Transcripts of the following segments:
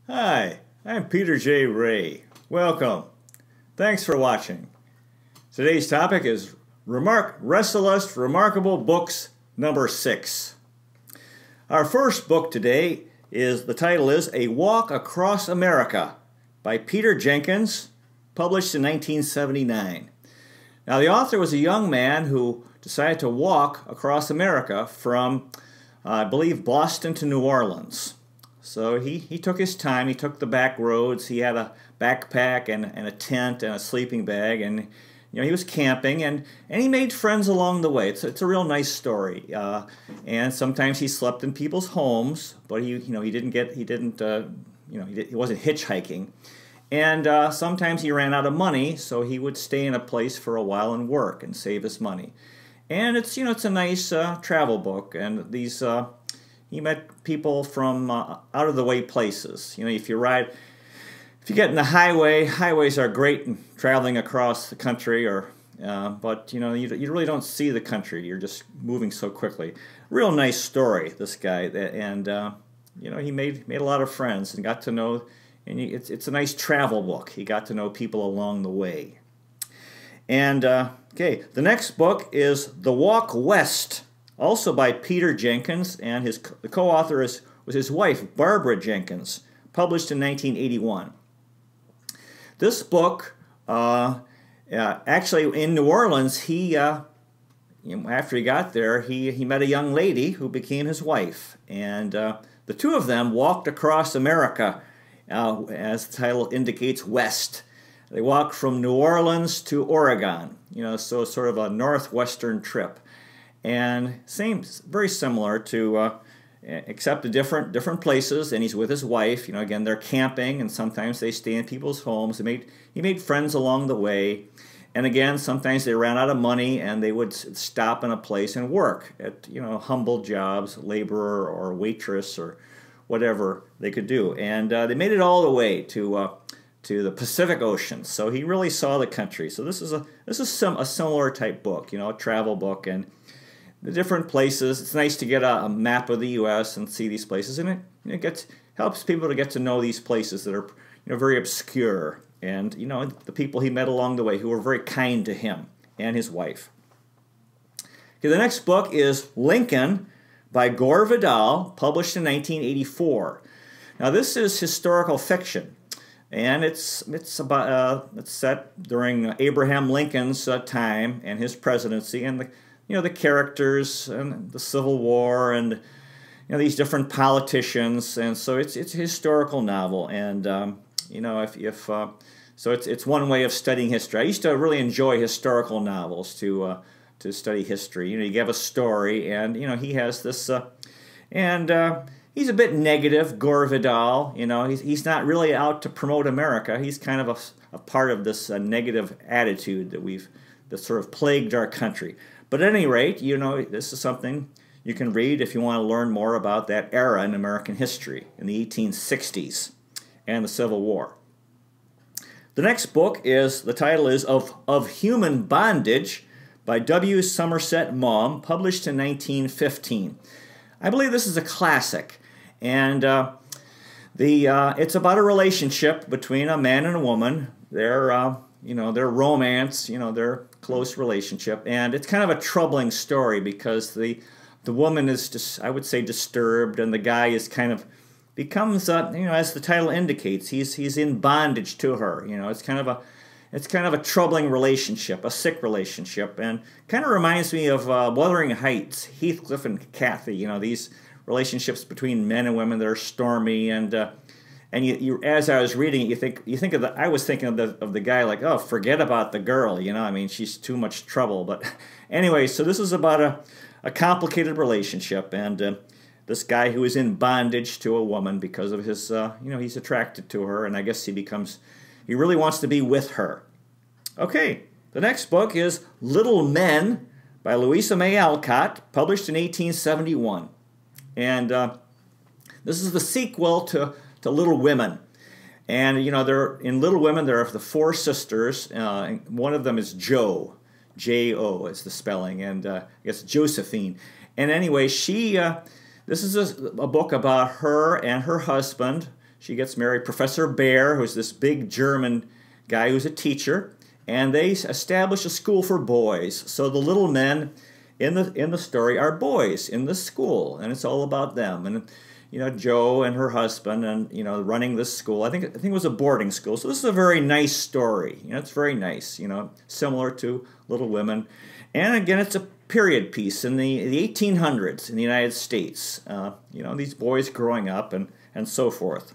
Hi, I'm Peter J. Ray. Welcome. Thanks for watching. Today's topic is Resalest Remarkable Books number 6. Our first book today the title is A Walk Across America by Peter Jenkins, published in 1979. Now the author was a young man who decided to walk across America from, I believe, Boston to New Orleans. So he took his time, he took the back roads, he had a backpack and a tent and a sleeping bag, and he was camping, and he made friends along the way. It's a real nice story. And sometimes he slept in people's homes, but he wasn't hitchhiking. And sometimes he ran out of money, so he would stay in a place for a while and work and save his money. And it's a nice travel book, and these he met people from out of the way places. If you get in the highways are great in traveling across the country, but you really don't see the country. You're just moving so quickly. Real nice story, this guy, and he made a lot of friends and got to know. And it's a nice travel book. He got to know people along the way. And okay, the next book is The Walk West, also by Peter Jenkins, and the co-author was his wife, Barbara Jenkins, published in 1981. This book, actually in New Orleans, after he got there, he met a young lady who became his wife, and the two of them walked across America, as the title indicates, west. They walked from New Orleans to Oregon, so sort of a northwestern trip. And very similar to, except different places, and he's with his wife. Again, they're camping, and sometimes they stay in people's homes. He made friends along the way. And again, sometimes they ran out of money, and they would stop in a place and work at, humble jobs, laborer or waitress or whatever they could do. And they made it all the way to the Pacific Ocean. So he really saw the country. So this is a similar type book, a travel book, and the different places. It's nice to get a map of the U.S. and see these places, and it helps people to get to know these places that are very obscure, and the people he met along the way who were very kind to him and his wife. Okay, the next book is Lincoln by Gore Vidal, published in 1984. Now this is historical fiction, and it's set during Abraham Lincoln's time and his presidency, and the characters and the Civil War and these different politicians, and so it's a historical novel, and so it's one way of studying history. I used to really enjoy historical novels to study history. You have a story, and he has this, and he's a bit negative, Gore Vidal. He's not really out to promote America. He's kind of a part of this negative attitude that sort of plagued our country. But at any rate, this is something you can read if you want to learn more about that era in American history in the 1860s and the Civil War. The next book the title is Of Human Bondage by W. Somerset Maugham, published in 1915. I believe this is a classic, and it's about a relationship between a man and a woman. Their romance, their close relationship, and it's kind of a troubling story because the woman is just, I would say, disturbed, and the guy is becomes as the title indicates, he's in bondage to her. It's kind of a troubling relationship, a sick relationship, and kind of reminds me of Wuthering Heights, Heathcliff and Cathy. These relationships between men and women that are stormy, and you as I was reading it, I was thinking of the guy like, oh, forget about the girl, she's too much trouble. But anyway, so this is about a complicated relationship, and this guy who is in bondage to a woman because of his, he's attracted to her, and I guess he really wants to be with her. Okay, the next book is Little Men by Louisa May Alcott, published in 1871, and this is the sequel to Little Women. And in Little Women there are the four sisters. One of them is Jo, J-O is the spelling, and I guess Josephine. And anyway, this is a book about her and her husband she gets married. Professor Burr, who's this big German guy who's a teacher, and they establish a school for boys. So the little men in the story are boys in the school, and it's all about them. And Jo and her husband, and running this school. I think it was a boarding school. So this is a very nice story. It's very nice. Similar to Little Women, and again, it's a period piece in the 1800s in the United States. These boys growing up and so forth.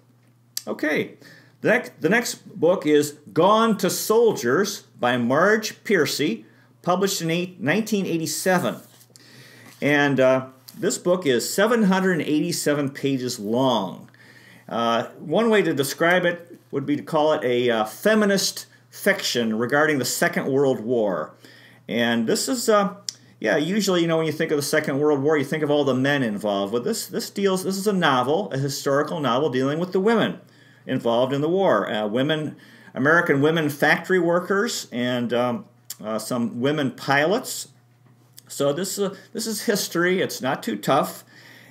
Okay, the next book is Gone to Soldiers by Marge Piercy, published in 1987. And this book is 787 pages long. One way to describe it would be to call it a feminist fiction regarding the Second World War. And this is, usually, when you think of the Second World War, you think of all the men involved. But this is a novel, a historical novel dealing with the women involved in the war. American women factory workers, and some women pilots. So this is history. It's not too tough,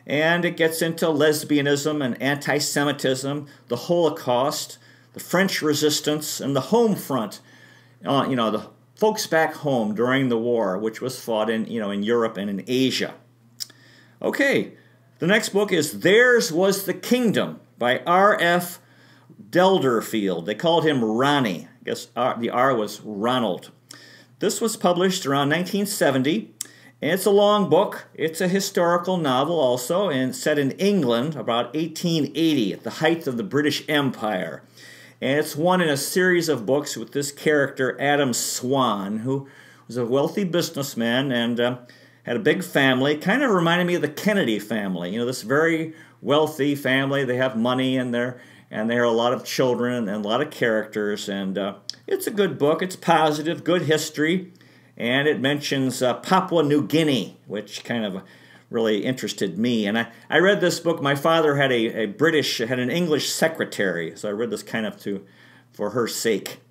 and it gets into lesbianism and anti-Semitism, the Holocaust, the French resistance, and the home front. The folks back home during the war, which was fought in Europe and in Asia. Okay, the next book is Theirs Was the Kingdom by R.F. Delderfield. They called him Ronnie. I guess the R was Ronald. This was published around 1970. And it's a long book. It's a historical novel also, and set in England about 1880, at the height of the British Empire. And it's one in a series of books with this character, Adam Swan, who was a wealthy businessman and had a big family. Kind of reminded me of the Kennedy family. This very wealthy family. They have money, and there are a lot of children and a lot of characters. And it's a good book. It's positive, good history. And it mentions Papua New Guinea, which kind of really interested me. And I read this book. My father had had an English secretary, so I read this kind of for her sake.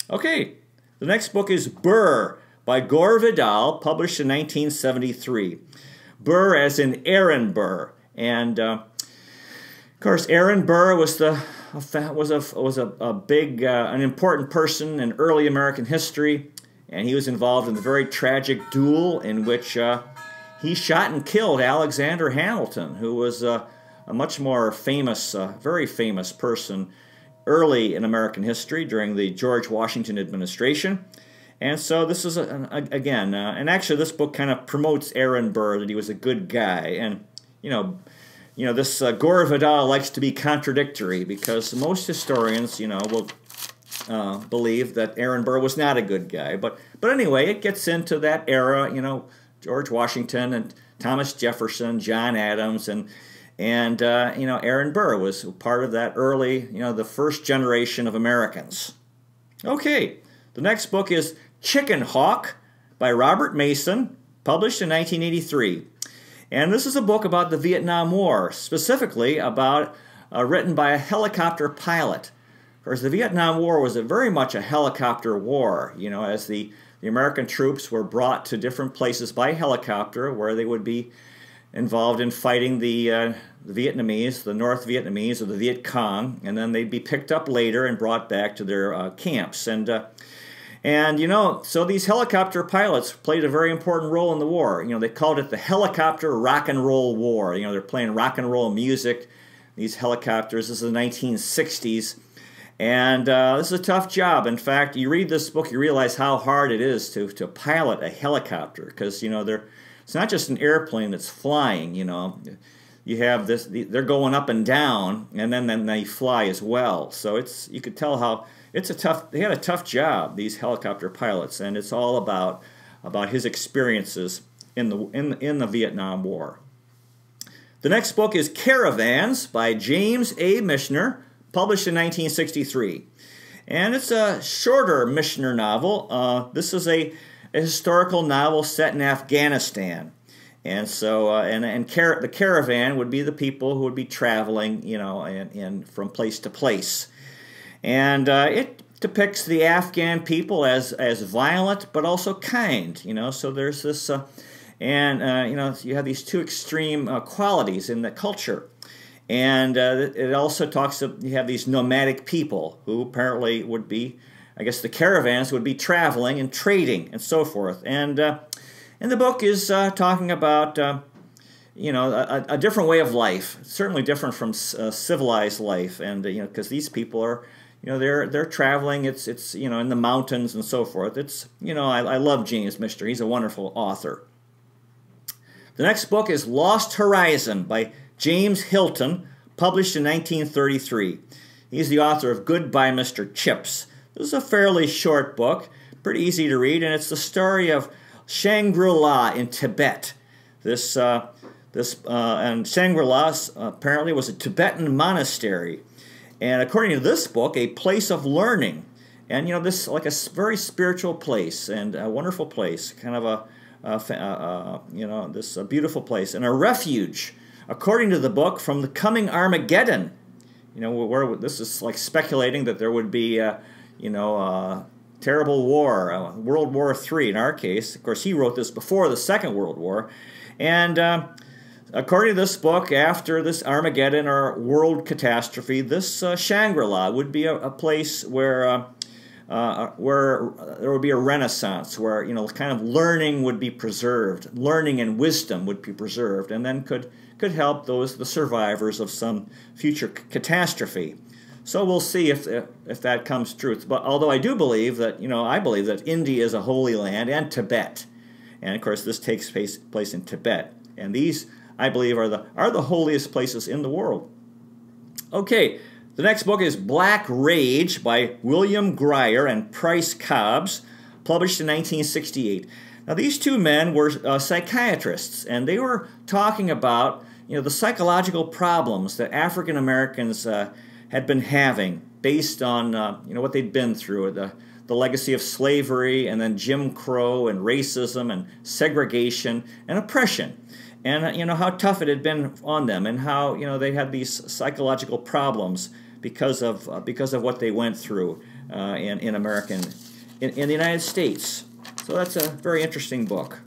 Okay, the next book is Burr by Gore Vidal, published in 1973. Burr as in Aaron Burr. And, of course, Aaron Burr was an important person in early American history. And he was involved in the very tragic duel in which he shot and killed Alexander Hamilton, who was a much more famous, very famous person early in American history during the George Washington administration. And so this is, and actually this book kind of promotes Aaron Burr, that he was a good guy. And, this Gore Vidal likes to be contradictory, because most historians, will believe that Aaron Burr was not a good guy. But anyway, it gets into that era, George Washington and Thomas Jefferson, John Adams, and Aaron Burr was part of that early, the first generation of Americans. Okay, the next book is Chickenhawk by Robert Mason, published in 1983. And this is a book about the Vietnam War, specifically about written by a helicopter pilot. Of course, the Vietnam War was very much a helicopter war, as the American troops were brought to different places by helicopter, where they would be involved in fighting the Vietnamese, the North Vietnamese, or the Viet Cong, and then they'd be picked up later and brought back to their camps. So these helicopter pilots played a very important role in the war. They called it the helicopter rock and roll war. They're playing rock and roll music, these helicopters. This is the 1960s. And this is a tough job. In fact, you read this book, you realize how hard it is to pilot a helicopter, because it's not just an airplane that's flying. You have this; they're going up and down, and then they fly as well. So you could tell how they had a tough job, these helicopter pilots, and it's all about his experiences in the Vietnam War. The next book is Caravans by James A. Michener, published in 1963. And it's a shorter Michener novel. This is a historical novel set in Afghanistan. And so, the caravan would be the people who would be traveling, from place to place. And it depicts the Afghan people as violent, but also kind, So there's this, you have these two extreme qualities in the culture. And it also talks of, you have these nomadic people who apparently would be, I guess the caravans would be traveling and trading and so forth. And the book is talking about, a different way of life, certainly different from civilized life. And, because these people are, they're traveling, it's in the mountains and so forth. It's, I love James Michener. He's a wonderful author. The next book is Lost Horizon by James Hilton, published in 1933. He's the author of Goodbye, Mr. Chips. This is a fairly short book, pretty easy to read, and it's the story of Shangri-La in Tibet. And Shangri-La apparently was a Tibetan monastery, and according to this book, a place of learning. And this like a very spiritual place and a wonderful place, kind of this beautiful place, and a refuge, according to the book, from the coming Armageddon. Where this is like speculating that there would be, terrible war, World War III in our case. Of course, he wrote this before the Second World War. And according to this book, after this Armageddon or world catastrophe, this Shangri-La would be a place where there would be a renaissance, where kind of learning would be preserved, learning and wisdom would be preserved, and then could help the survivors of some future catastrophe. So we'll see if that comes true. But although I do believe that I believe that India is a holy land, and Tibet, and of course this takes place in Tibet, and these I believe are the holiest places in the world. Okay. The next book is Black Rage by William Grier and Price Cobbs, published in 1968. Now, these two men were psychiatrists, and they were talking about the psychological problems that African Americans had been having based on what they'd been through, the legacy of slavery, and then Jim Crow and racism and segregation and oppression. And how tough it had been on them, and how they had these psychological problems because of what they went through in the United States. So that's a very interesting book.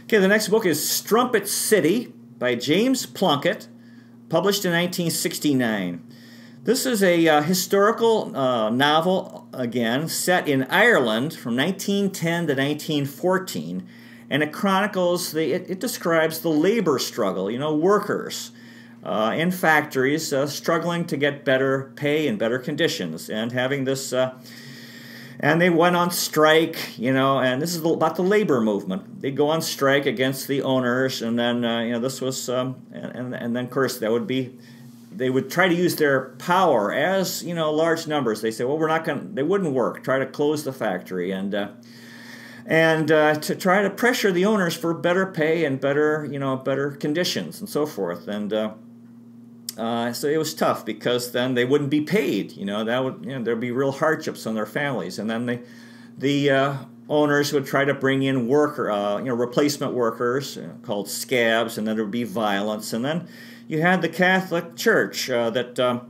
Okay, the next book is Strumpet City by James Plunkett, published in 1969. This is a historical novel, again, set in Ireland from 1910 to 1914. And it chronicles, it describes the labor struggle, workers in factories struggling to get better pay and better conditions, and having this, and they went on strike, and this is about the labor movement. They'd go on strike against the owners, and then, this was, and then, of course, they would try to use their power as, large numbers. They say, well, they wouldn't work, try to close the factory, and to try to pressure the owners for better pay and better conditions and so forth. And so it was tough, because then they wouldn't be paid. There'd be real hardships on their families. And then the owners would try to bring in replacement workers called scabs, and then there would be violence. And then you had the Catholic Church that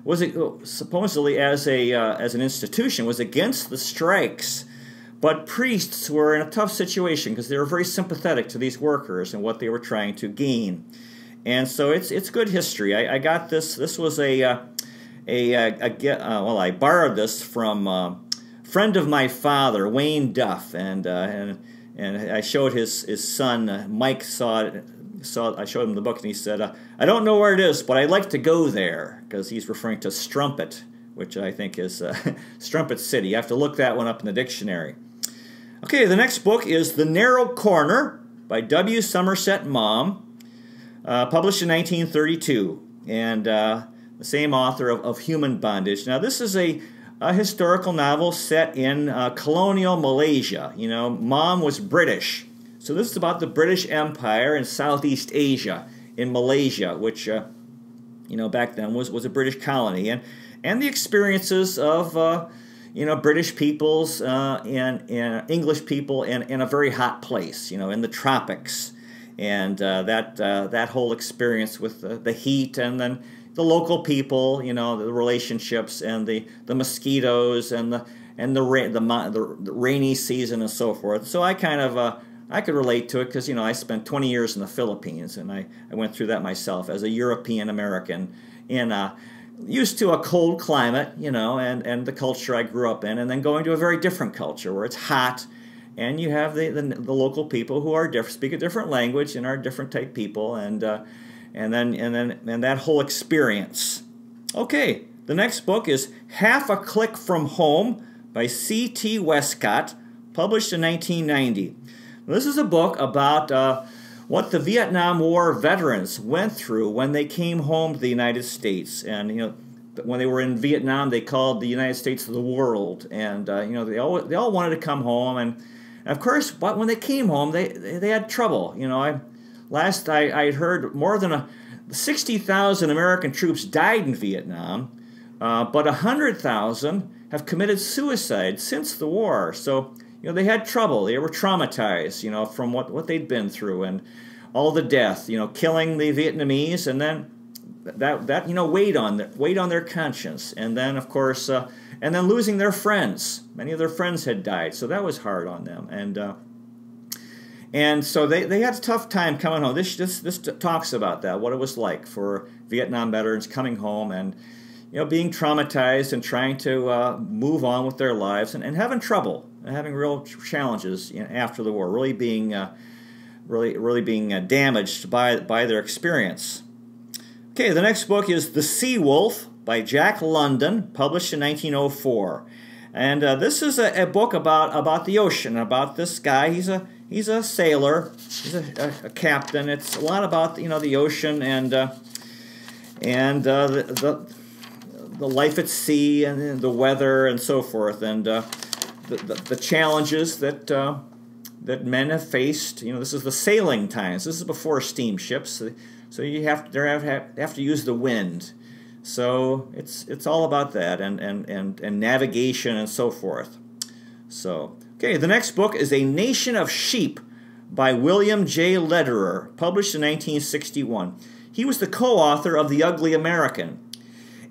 was supposedly as an institution was against the strikes. But priests were in a tough situation because they were very sympathetic to these workers and what they were trying to gain. And so it's good history. I got this. This was I borrowed this from a friend of my father, Wayne Duff, and I showed his son Mike saw it. I showed him the book, and he said, "I don't know where it is, but I'd like to go there," because he's referring to Strumpet, which I think is Strumpet City. You have to look that one up in the dictionary. Okay, the next book is The Narrow Corner by W. Somerset Maugham, published in 1932, and the same author of Human Bondage. Now, this is a historical novel set in colonial Malaysia. Maugham was British, so this is about the British Empire in Southeast Asia, in Malaysia, which back then was a British colony, and the experiences of British peoples and English people in a very hot place, in the tropics, and that whole experience with the heat, and then the local people, the relationships, and the mosquitoes, and the rainy season and so forth. So I kind of I could relate to it because, you know, I spent 20 years in the Philippines, and I went through that myself as a European American used to a cold climate, you know, and the culture I grew up in, and then going to a very different culture where it's hot, and you have the local people who are different, speak a different language and are different type people, and that whole experience. Okay, the next book is Half a Click from Home by C.T. Westcott, published in 1990. This is a book about what the Vietnam War veterans went through when they came home to the United States. And, you know, when they were in Vietnam, they called the United States the world. And, you know, they all wanted to come home. And of course, but when they came home, they had trouble. You know, I heard more than 60,000 American troops died in Vietnam, but 100,000 have committed suicide since the war. So, you know, they had trouble. They were traumatized, you know, from what they'd been through and all the death, you know, killing the Vietnamese, and then that you know, weighed on their conscience. And then, of course, and then losing their friends. Many of their friends had died, so that was hard on them. And so they had a tough time coming home. This talks about that, what it was like for Vietnam veterans coming home and, you know, being traumatized and trying to move on with their lives and having trouble and having real challenges, you know, after the war, really being damaged by their experience. Okay, the next book is The Sea Wolf by Jack London, published in 1904, and this is a book about the ocean, about this guy. He's a sailor, he's a captain. It's a lot about, you know, the ocean and the life at sea and the weather and so forth, and the challenges that men have faced. You know, this is the sailing times. This is before steamships, so you have to use the wind. So it's all about that and navigation and so forth. So okay, the next book is A Nation of Sheep by William J. Lederer, published in 1961. He was the co-author of The Ugly American.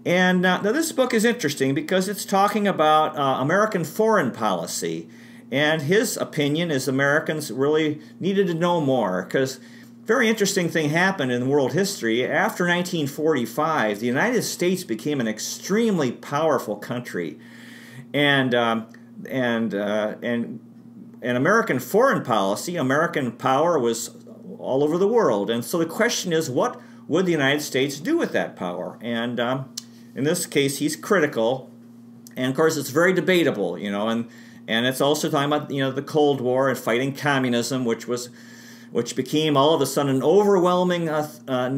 And now this book is interesting because it's talking about American foreign policy. And his opinion is Americans really needed to know more, because very interesting thing happened in world history. After 1945, the United States became an extremely powerful country. And American foreign policy, American power was all over the world. And so the question is, what would the United States do with that power? And in this case, he's critical, and of course, it's very debatable, you know, and it's also talking about, you know, the Cold War and fighting communism, which became all of a sudden an overwhelming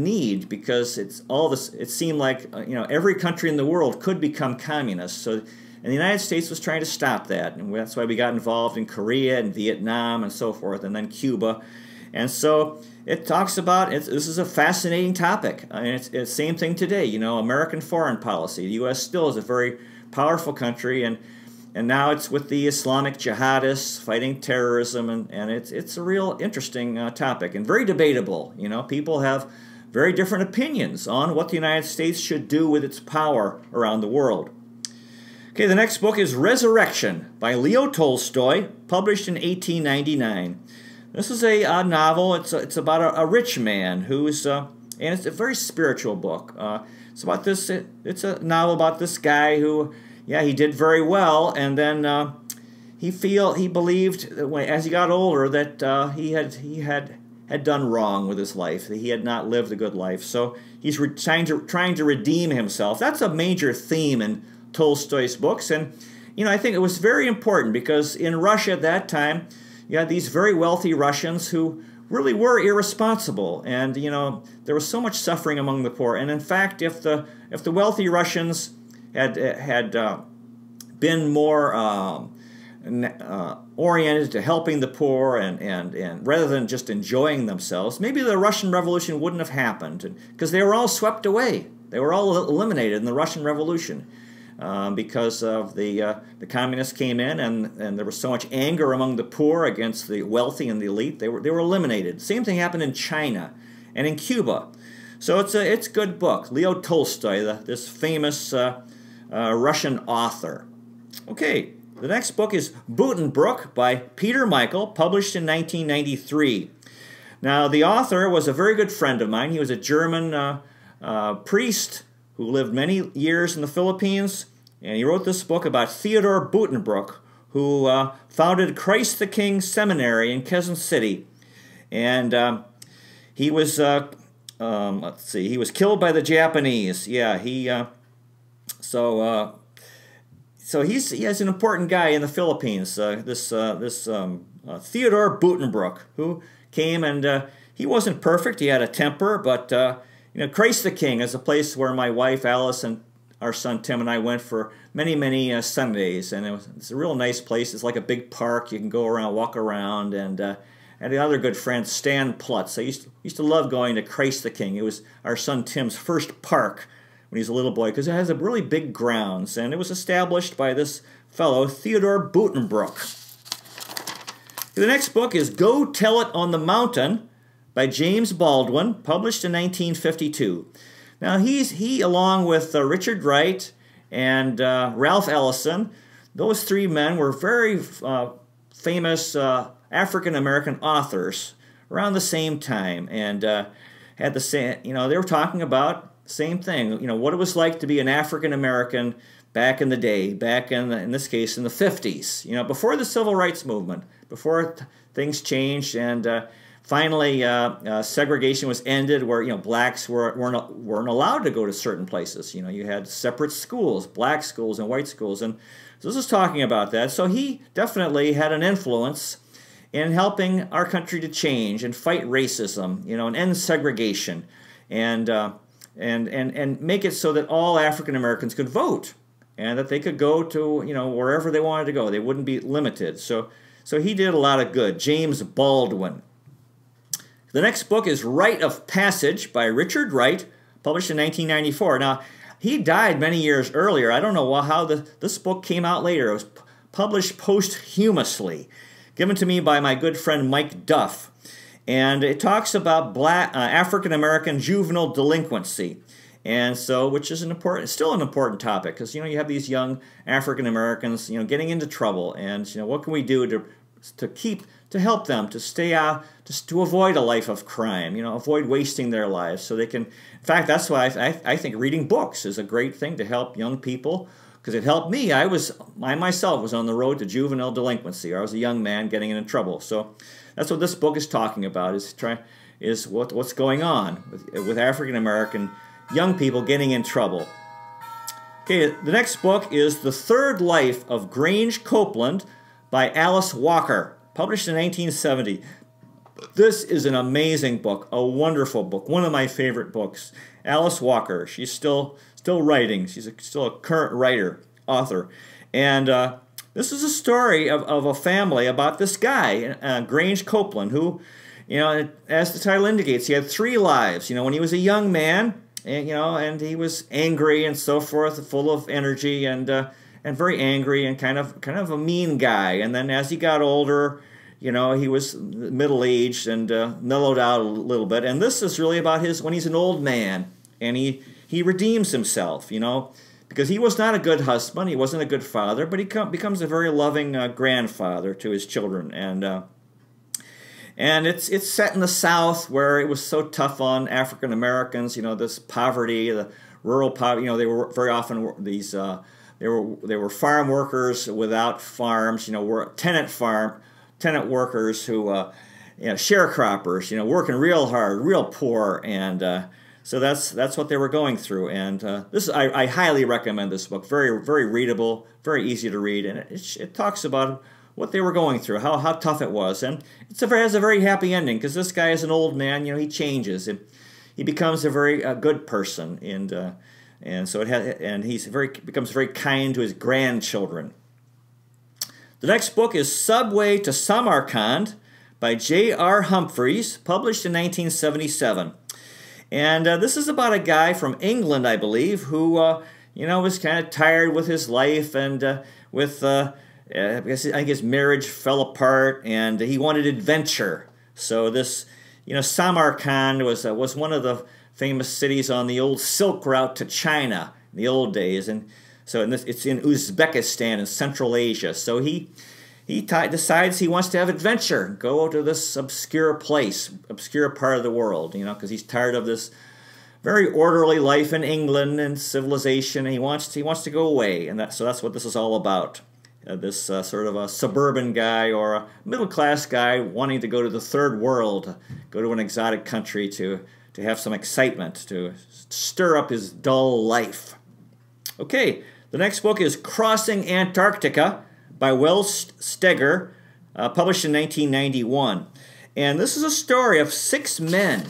need, because it seemed like you know, every country in the world could become communist. So, and the United States was trying to stop that, and that's why we got involved in Korea and Vietnam and so forth, and then Cuba. And so it talks about, this is a fascinating topic. I mean, it's the same thing today, you know, American foreign policy. The U.S. still is a very powerful country, and now it's with the Islamic jihadists fighting terrorism, and it's a real interesting topic and very debatable. You know, people have very different opinions on what the United States should do with its power around the world. Okay, the next book is Resurrection by Leo Tolstoy, published in 1899. This is a novel. It's about a rich man who's and it's a very spiritual book. It's about this. It's a novel about this guy who, yeah, he did very well, and then he believed that as he got older that he had done wrong with his life. That he had not lived a good life. So he's trying to redeem himself. That's a major theme in Tolstoy's books, and you know, I think it was very important because in Russia at that time, you had these very wealthy Russians who really were irresponsible, and you know, there was so much suffering among the poor. And in fact, if the wealthy Russians had been more oriented to helping the poor and rather than just enjoying themselves, maybe the Russian Revolution wouldn't have happened, because they were all swept away. They were all eliminated in the Russian Revolution. Because of the communists came in, and there was so much anger among the poor against the wealthy and the elite. They were eliminated. Same thing happened in China and in Cuba. So it's a good book. Leo Tolstoy, this famous Russian author. Okay, The next book is Boonton Brook by Peter Michael, published in 1993. Now, the author was a very good friend of mine. He was a German priest who lived many years in the Philippines, and he wrote this book about Theodore Boonton Brook, who founded Christ the King Seminary in Quezon City. And he was, let's see, he was killed by the Japanese. Yeah, so he's an important guy in the Philippines. This Theodore Boonton Brook, who came, and he wasn't perfect. He had a temper, but Christ the King is a place where my wife Alice and our son Tim and I went for many Sundays, and it's a real nice place. It's like a big park. You can go around, walk around, and the other good friend Stan Plutz. I used to love going to Christ the King. It was our son Tim's first park when he was a little boy, because it has a really big grounds, and it was established by this fellow Theodore Boonton Brook. The next book is Go Tell It on the Mountain by James Baldwin, published in 1952. Now, he along with Richard Wright and Ralph Ellison, those three men were very famous African-American authors around the same time, and had the same, they were talking about the same thing, what it was like to be an African-American back in the day, back in this case in the 50s, before the Civil Rights Movement, before things changed, and finally segregation was ended, where blacks weren't allowed to go to certain places. You had separate schools, black schools and white schools, and so this is talking about that. So he definitely had an influence in helping our country to change and fight racism, and end segregation, and make it so that all African Americans could vote, and that they could go to wherever they wanted to go. They wouldn't be limited. So he did a lot of good. James Baldwin. The next book is Rite of Passage by Richard Wright, published in 1994. Now, he died many years earlier. I don't know how this book came out later. It was published posthumously, given to me by my good friend Mike Duff. And it talks about African-American juvenile delinquency. And so, which is still an important topic, because, you have these young African-Americans, getting into trouble. And, what can we do to help them to stay out, to avoid a life of crime, avoid wasting their lives, so they can. In fact, that's why I think reading books is a great thing to help young people, because it helped me. I myself was on the road to juvenile delinquency. I was a young man getting into trouble. So that's what this book is talking about. Is what's going on with African American young people getting in trouble. Okay, the next book is The Third Life of Grange Copeland by Alice Walker, published in 1970. This is an amazing book, a wonderful book, one of my favorite books. Alice Walker, she's still writing. She's still a current writer, author. And this is a story of a family about this guy, Grange Copeland, who, as the title indicates, he had 3 lives. When he was a young man, and he was angry and so forth, full of energy and very angry and kind of a mean guy. And then as he got older, he was middle-aged and mellowed out a little bit. And this is really about when he's an old man, and he redeems himself, because he was not a good husband, he wasn't a good father, but he becomes a very loving grandfather to his children. And it's set in the South, where it was so tough on African Americans, this poverty, the rural poverty. They were very often these they were farm workers without farms, were tenant workers who sharecroppers, working real hard, real poor, and so that's what they were going through. And I highly recommend this book. Very, very readable, very easy to read, and it talks about what they were going through, how tough it was. And it has a very happy ending, because this guy is an old man, he changes. He becomes a very good person, and so becomes very kind to his grandchildren. The next book is Subway to Samarkand by J.R. Humphreys, published in 1977. And this is about a guy from England, I believe, who was kind of tired with his life, and I think his marriage fell apart, and he wanted adventure. So this, Samarkand was one of the famous cities on the old Silk Route to China in the old days, and So it's in Uzbekistan in Central Asia. So he decides he wants to have adventure, go to this obscure place, obscure part of the world, because he's tired of this very orderly life in England and civilization. And he wants to go away, and so that's what this is all about. This sort of a suburban guy or a middle-class guy wanting to go to the third world, go to an exotic country to have some excitement, to stir up his dull life. Okay, the next book is Crossing Antarctica by Wells Steger, published in 1991. And this is a story of 6 men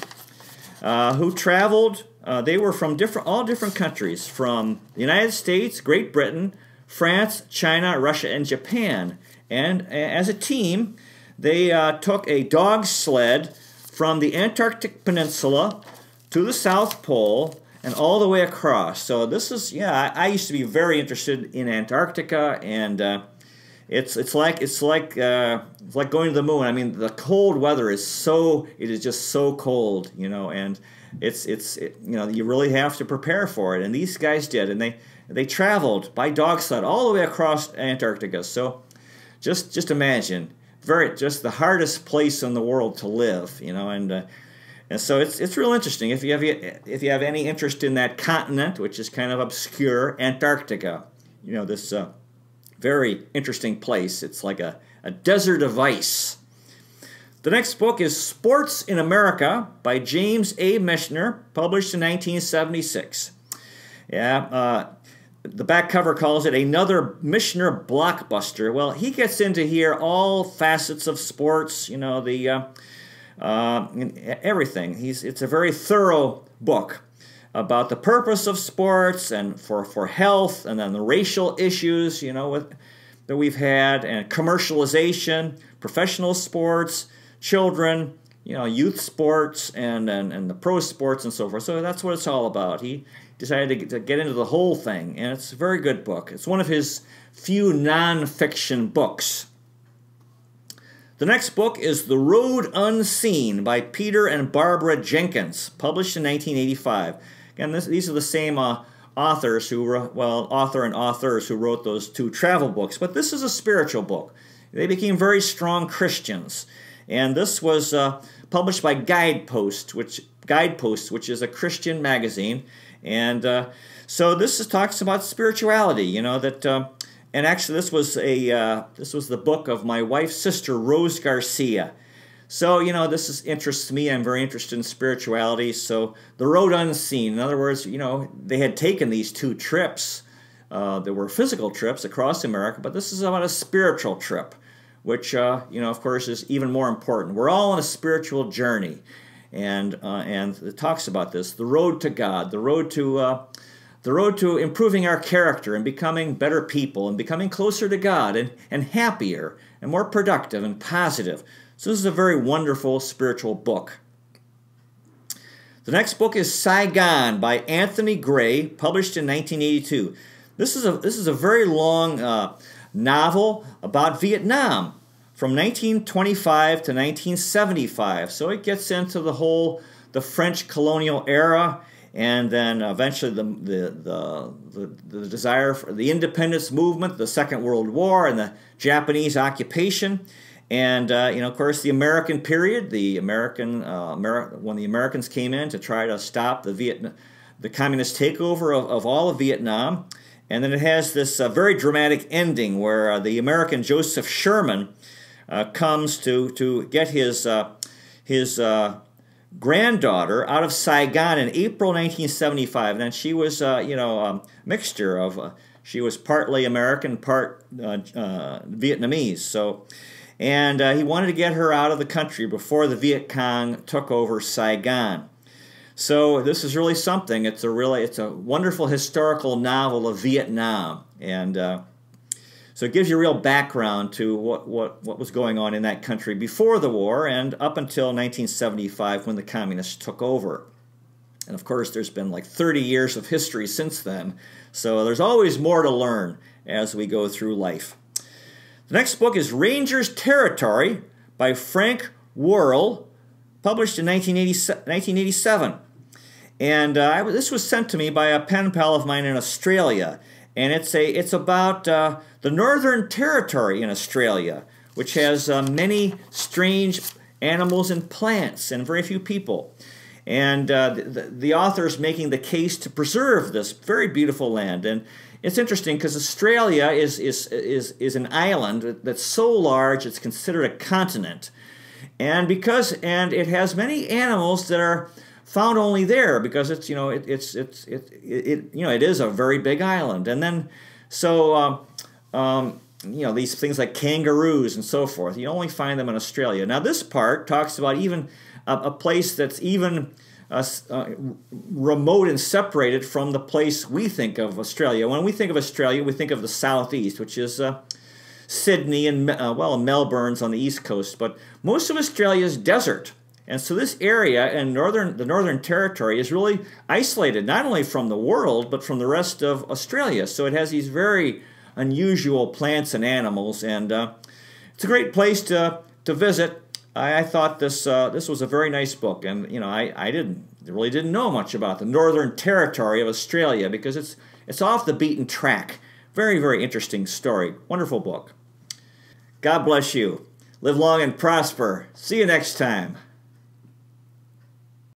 who traveled. They were from all different countries, from the United States, Great Britain, France, China, Russia, and Japan. And as a team, they took a dog sled from the Antarctic Peninsula to the South Pole and all the way across. So this is, I used to be very interested in Antarctica, and it's like going to the moon. I mean, the cold weather is just so cold, and you really have to prepare for it. And these guys did, and they traveled by dog sled all the way across Antarctica. So just imagine, just the hardest place in the world to live, and so it's real interesting. If you have any interest in that continent, which is kind of obscure, Antarctica, this very interesting place. It's like a desert of ice. The next book is Sports in America by James A. Michener, published in 1976. The back cover calls it another Michener blockbuster. Well, he gets into here all facets of sports, everything. It's a very thorough book about the purpose of sports and for health, and then the racial issues, that we've had, and commercialization, professional sports, children, youth sports, and the pro sports and so forth. So that's what it's all about. He decided to get into the whole thing, and it's a very good book. It's one of his few non-fiction books. The next book is The Road Unseen by Peter and Barbara Jenkins, published in 1985. Again, these are the same authors author and authors who wrote those 2 travel books, but this is a spiritual book. They became very strong Christians, and this was published by Guidepost, which is a Christian magazine, and so this talks about spirituality. And actually, this was the book of my wife's sister, Rose Garcia. So, this interests me. I'm very interested in spirituality. So, The Road Unseen. In other words, they had taken these 2 trips. There were physical trips across America, but this is about a spiritual trip, which, of course, is even more important. We're all on a spiritual journey, and it talks about this: the road to God, the road to improving our character and becoming better people and becoming closer to God and happier and more productive and positive. So this is a very wonderful spiritual book. The next book is Saigon by Anthony Gray, published in 1982. This is a very long novel about Vietnam from 1925 to 1975. So it gets into the French colonial era, and then eventually the desire for the independence movement, the Second World War, and the Japanese occupation, and of course the American period, when the Americans came in to try to stop the communist takeover of all of Vietnam, and then it has this very dramatic ending where the American Joseph Sherman comes to get his granddaughter out of Saigon in April 1975, and then she was, a mixture of, she was partly American, part Vietnamese. So, and he wanted to get her out of the country before the Viet Cong took over Saigon. So this is really something. It's a wonderful historical novel of Vietnam, and so it gives you a real background to what was going on in that country before the war and up until 1975 when the communists took over. And of course, there's been like 30 years of history since then, so there's always more to learn as we go through life. The next book is Ranger's Territory by Frank Worrell, published in 1987. And this was sent to me by a pen pal of mine in Australia. and it's about the Northern Territory in Australia, which has many strange animals and plants and very few people. And the author is making the case to preserve this very beautiful land. And it's interesting because Australia is an island that's so large it's considered a continent, and it has many animals that are found only there because it is a very big island. And then these things like kangaroos and so forth, you only find them in Australia. Now this part talks about even a place that's even remote and separated from the place we think of Australia. When we think of Australia, we think of the southeast, which is Sydney and Melbourne's on the east coast. But most of Australia is desert, and so this area in the Northern Territory is really isolated, not only from the world but from the rest of Australia. So it has these very unusual plants and animals, and it's a great place to visit. I thought this was a very nice book, and I really didn't know much about the Northern Territory of Australia because it's off the beaten track. Very, very interesting story. Wonderful book. God bless you. Live long and prosper. See you next time.